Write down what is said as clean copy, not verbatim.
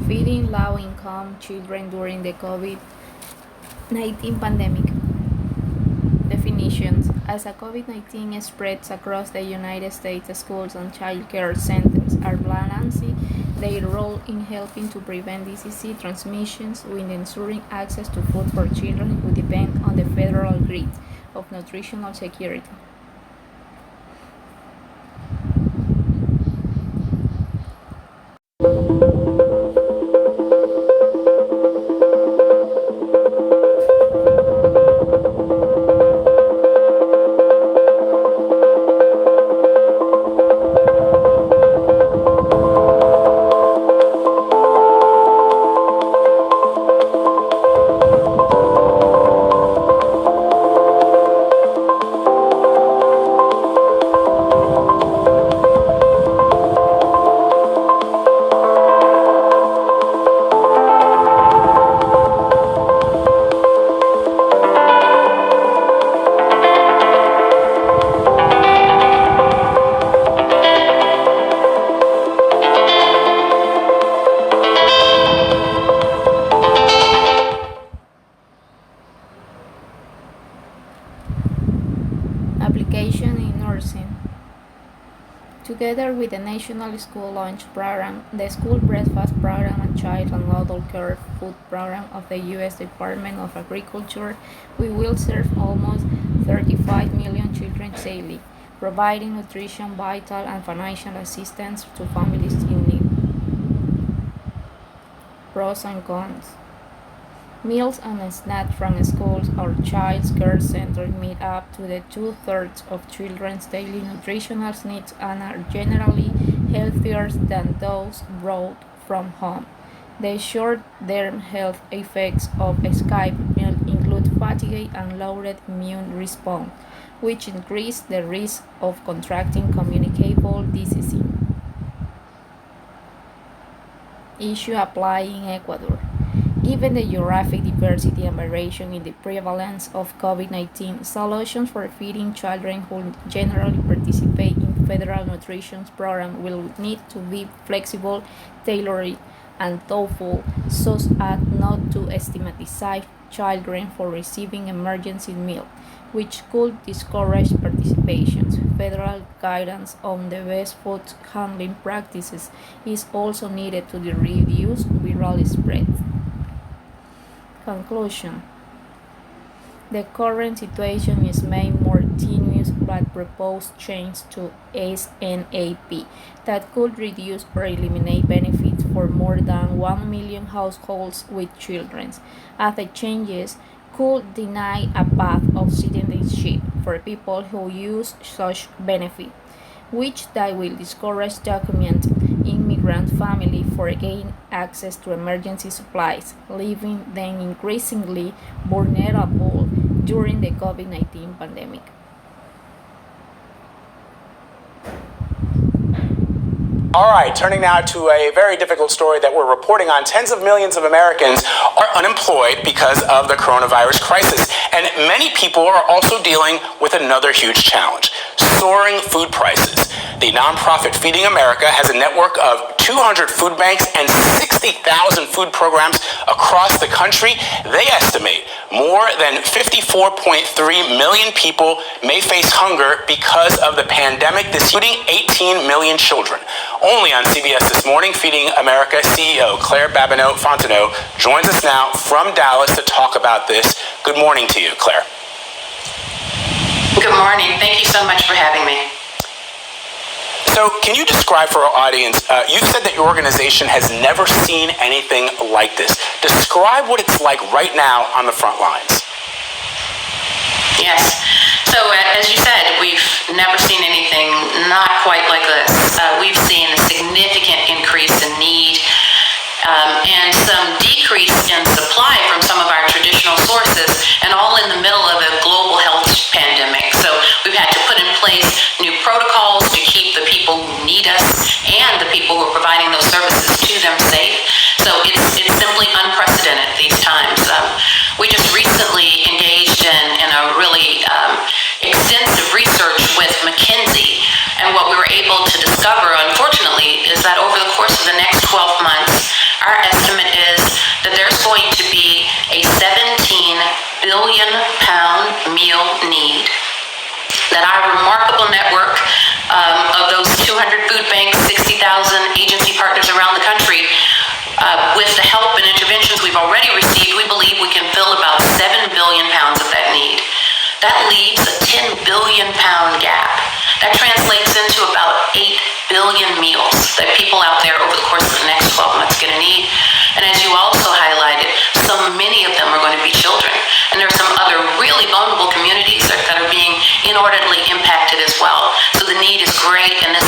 feeding low-income children during the COVID-19 pandemic. Definitions. As a COVID-19 spreads across the United States, schools and child care centers are balancing their role in helping to prevent disease transmissions with ensuring access to food for children who depend on the federal grid of nutritional security. Application in nursing. Together with the National School Lunch Program, the School Breakfast Program, and Child and Adult Care Food Program of the U.S. Department of Agriculture, we will serve almost 35 million children daily, providing nutrition, vital, and financial assistance to families in need. Pros and cons. Meals and snacks from schools or child care centers meet up to the two-thirds of children's daily nutritional needs and are generally healthier than those brought from home. The short-term health effects of skipped meals include fatigue and lowered immune response, which increase the risk of contracting communicable diseases. Issue apply in Ecuador. Given the geographic diversity and variation in the prevalence of COVID-19, solutions for feeding children who generally participate in federal nutrition programs will need to be flexible, tailored, and thoughtful so as not to stigmatize children for receiving emergency meals, which could discourage participation. Federal guidance on the best food handling practices is also needed to reduce viral spread. Conclusion. The current situation is made more tenuous by proposed change to SNAP that could reduce or eliminate benefits for more than 1 million households with children, as the changes could deny a path of citizenship for people who use such benefit, which that will discourage documented immigrant families for gain access to emergency supplies, leaving them increasingly vulnerable during the COVID-19 pandemic. All right, turning now to a very difficult story that we're reporting on. Tens of millions of Americans are unemployed because of the coronavirus crisis, and many people are also dealing with another huge challenge: soaring food prices. The nonprofit Feeding America has a network of 200 food banks and 60,000 food programs across the country. They estimate more than 54.3 million people may face hunger because of the pandemic, including 18 million children. Only on CBS This Morning, Feeding America CEO Claire Babineau-Fontenot joins us now from Dallas to talk about this. Good morning to you, Claire. Good morning. Thank you so much for having me. So can you describe for our audience, you said that your organization has never seen anything like this. Describe what it's like right now on the front lines. Yes. So as you said, we've never seen anything not quite like this. We've seen a significant increase in need and some decrease in supply from some of our traditional sources, and all in the middle of a global health pandemic. So we've had to put in place new protocols to keep the people who need us and the people who are providing those services to them safe. So it's simply unprecedented these times. We just recently engaged in a really extensive research with McKinsey, and what we were able to discover, unfortunately, is that over the course of the next 12 months, our estimate that our remarkable network of those 200 food banks, 60,000 agency partners around the country, with the help and interventions we've already received, we believe we can fill about 7 billion pounds of that need. That leaves a 10 billion pound gap. That translates into about 8 billion meals that people out there over the course of the next 12 months are going to need. And as you also highlighted, so many of them are going to be children. And there are some other really vulnerable communities that are being inordinately impacted as well. So the need is great, and this